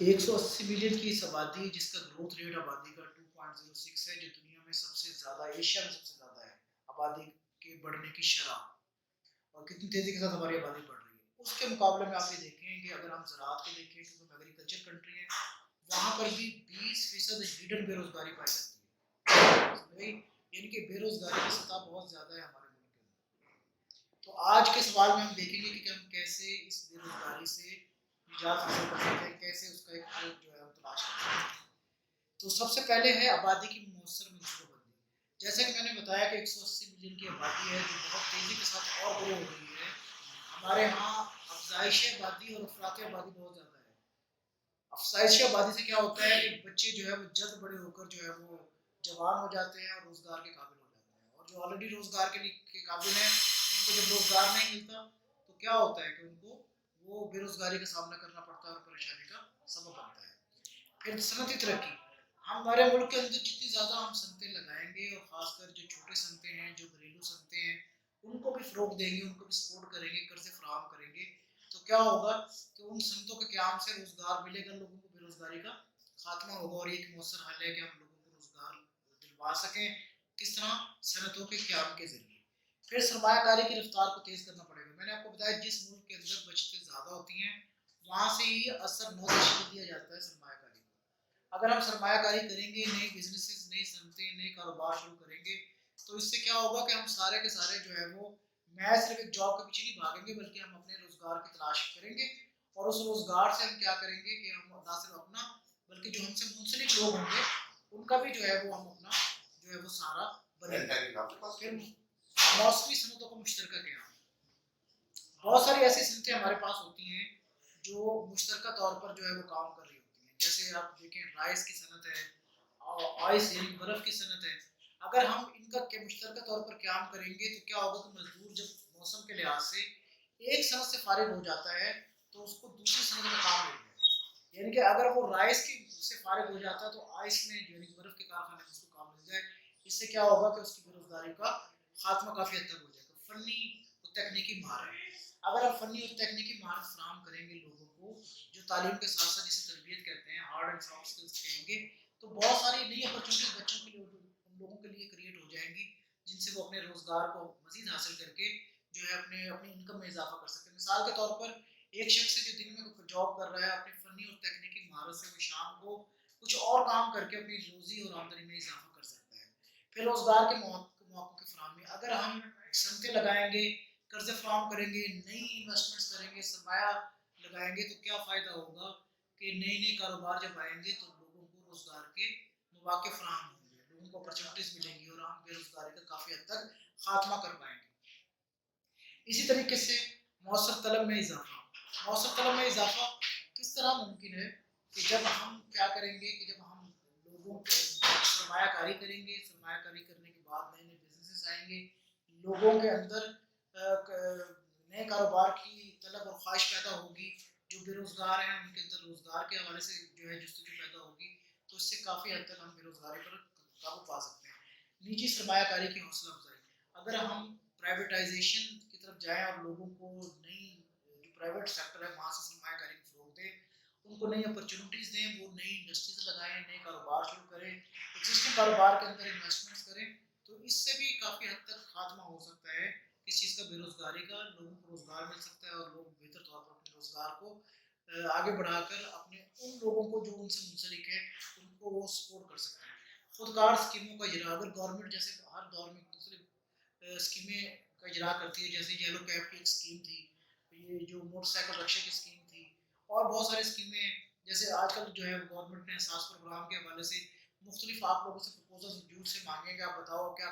180 million کی اس آبادی، جس کا گروتھ ریٹ آبادی کا 2.06 ہے، جو دنیا میں سب سے زیادہ، ایشیا میں سب سے زیادہ ہے آبادی کے بڑھنے کی شرح، اور کتنی تیزی کے ساتھ ہماری آبادی بڑھ رہی ہے، اس کے مقابلے میں آپ یہ دیکھیں کہ اگر ہم زراعت کو دیکھیں، کیونکہ ہم ایگریکلچر کنٹری ہے، وہاں پر بھی 20% ہڈن بے روزگاری پائی جاتی ہے، یعنی کہ بے روزگاری کی سطح بہت زیادہ ہے ہمارے ملک کے اندر۔ تو آج کے سوال میں ہم دیکھیں گے کہ ہم کیسے اس بے روزگاری سے نجات حاصل کر سکتے ہیں، کیسے اس کا ایک حل جو ہے ہم تلاش کر سکتے ہیں۔ تو سب سے پہلے ہے آبادی کی مؤثر منصوبہ بندی۔ جیسا کہ میں نے بتایا کہ 180 ملین کی آبادی ہے، جو بہت تیزی کے ساتھ اور گرو ہو رہی ہے۔ ہمارے ہاں افزائش آبادی اور افراط آبادی بہت زیادہ ہے۔ افزائش آبادی سے کیا ہوتا ہے کہ بچے جو ہے وہ جلد بڑے ہو کر جو ہے وہ جوان ہو جاتے ہیں اور روزگار کے قابل ہو جاتے ہیں، اور جو آلریڈی روزگار کے قابل ہیں، ان کو جب روزگار نہیں ملتا تو کیا ہوتا ہے کہ ان کو وہ بے روزگاری کا سامنا کرنا پڑتا ہے اور پریشانی کا سبب بنتا ہے۔ پھر صنعتی ترقی۔ ہمارے ملک کے اندر جتنی زیادہ ہم صنعتیں لگائیں گے، اور خاص کر جو چھوٹے صنعتیں ہیں، جو گھریلو صنعتیں ہیں، ان کو بھی فروغ دیں گے، ان کو بھی سپورٹ کریں گے، قرض فراہم کریں گے، تو کیا ہوگا کہ ان صنعتوں کے قیام سے روزگار ملے گا، لوگوں کو بے روزگاری کا خاتمہ ہوگا، اور یہ ایک مؤثر حل ہے کہ ہم لوگوں کو روزگار دلوا سکیں۔ کس طرح؟ صنعتوں کے قیام کے ذریعے۔ پھر سرمایہ کاری کی رفتار کو تیز کرنا پڑے گا۔ میں نے آپ کو بتایا جس ملک کے اندر بچتیں زیادہ ہوتی ہیں، وہاں سے ہی اثر 9% دیا جاتا ہے سرمایہ کاری کو۔ اگر ہم سرمایہ کاری کریں گے، نئے بزنسز، نئی صنعتیں، نئے کاروبار شروع کریں گے، تو اس سے کیا ہوگا کہ ہم سارے کے سارے جو ہے وہ میں صرف ایک جاب کے پیچھے نہیں بھاگیں گے، بلکہ ہم اپنے روزگار کی تلاش کریں گے، اور اس روزگار سے ہم کیا کریں گے کہ ہم نہ صرف اپنا بلکہ جو ہم سے منسلک لوگ ہوں گے ان کا بھی جو ہے وہ ہم اپنا جو ہے وہ سارا بنے گا۔ پھر موسمی صنعتوں کا مشترکہ قیام۔ بہت ساری ایسی صنعتیں ہمارے پاس ہوتی ہیں جو مشترکہ طور پر جو ہے وہ کام کر رہی ہوتی ہیں، جیسے آپ دیکھیں رائس کی صنعت ہے، آئس یعنی برف کی صنعت ہے۔ اگر ہم ان کا مشترکہ طور پر قیام کریں گے تو کیا ہوگا کہ مزدور جب موسم کے لحاظ سے ایک صنعت سے فارغ ہو جاتا ہے تو اس کو دوسری صنعت میں کام مل جائے گا، یعنی کہ اگر وہ رائس کی سے فارغ ہو جاتا ہے تو آئس میں یعنی برف کے کارخانے میں اس کو کام مل جائے۔ اس سے کیا ہوگا کہ اس کی بے روزگاری کا خاتمہ کافی حد تک ہو جائے گا۔ فنی اور تکنیکی مہارت۔ اگر ہم فنی اور تکنیکی مہارت فراہم کریں گے لوگوں کو، جو تعلیم کے ساتھ ساتھ جسے تربیت کہتے ہیں، ہارڈ اینڈ سافٹ اسکلز کہیں گے، تو بہت ساری نئی اپرچونیٹیز بچوں کے لیے، ان لوگوں کے لیے کریٹ ہو جائیں گی، جن سے وہ اپنے روزگار کو مزید حاصل کر کے جو ہے اپنی انکم میں اضافہ کر سکتے ہیں۔ مثال کے طور پر ایک شخص ہے جو دن میں جاب کر رہا ہے، اپنی فنی اور تکنیکی مہارت سے وہ شام کو کچھ اور کام کر کے اپنی روزی اور آمدنی میں اضافہ کر سکتا ہے۔ پھر روزگار کے مواقع کی فراہمی۔ اگر ہم صنعتیں لگائیں گے، قرض فراہم کریں گے، نئی انویسٹمنٹس کریں گے، سرمایہ لگائیں گے، تو کیا فائدہ ہوگا کہ نئے نئے کاروبار جب آئیں گے تو لوگوں کو روزگار کے مواقع فراہم ہوں گے، لوگوں کو اپرچونیٹیز ملیں گی، اور ہم بے روزگاری کا کافی حد تک خاتمہ کر پائیں گے۔ اسی طریقے سے مؤثر طلب میں اضافہ۔ مؤثر طلب میں اضافہ کس طرح ممکن ہے کہ جب ہم کیا کریں گے کہ جب ہم لوگوں کو سرمایہ کاری کریں گے، سرمایہ کاری کرنے کے بعد نئے نئے بزنسز آئیں گے، لوگوں کے اندر نئے کاروبار کی طلب اور خواہش پیدا ہوگی، جو بے روزگار ہیں ان کے اندر روزگار کے حوالے سے جو ہے جستجو پیدا ہوگی، تو اس سے کافی حد تک ہم بے روزگاری پر قابو پا سکتے ہیں۔ نجی سرمایہ کاری کی حوصلہ افزائی۔ اگر ہم پرائیویٹائزیشن کی طرف جائیں اور لوگوں کو نئی جو پرائیویٹ سیکٹر ہے وہاں سے سرمایہ کاری کو فروغ دیں، ان کو نئی اپرچونیٹیز دیں، وہ نئی انڈسٹریز لگائیں، نئے کاروبار شروع کریں، ایگزسٹنگ کاروبار کے اندر انویسٹمنٹس کریں، تو اس سے بھی کافی حد تک خاتمہ ہو سکتا ہے اس چیز کا، بے روزگاری کا، لوگوں کو روزگار مل سکتا ہے، اور لوگ بہتر طور پر اپنے روزگار کو آگے بڑھا کر اپنے ان لوگوں کو جو ان سے منسلک ہے ان کو وہ سپورٹ کر سکتے ہیں۔ خودکار اسکیموں کا اجرا۔ اگر گورنمنٹ جیسے ہر دور میں مختلف اسکیمیں کا اجرا کرتی ہے، جیسے یلو کیب کی ایک اسکیم تھی، یہ جو موٹر سائیکل رکشے کی اسکیم تھی، اور بہت ساری اسکیمیں، جیسے آج کل جو ہے گورنمنٹ نے احساس پروگرام کے حوالے سے مختلف آپ لوگوں سے پرپوزل وجود سے مانگے کہ آپ بتاؤ کیا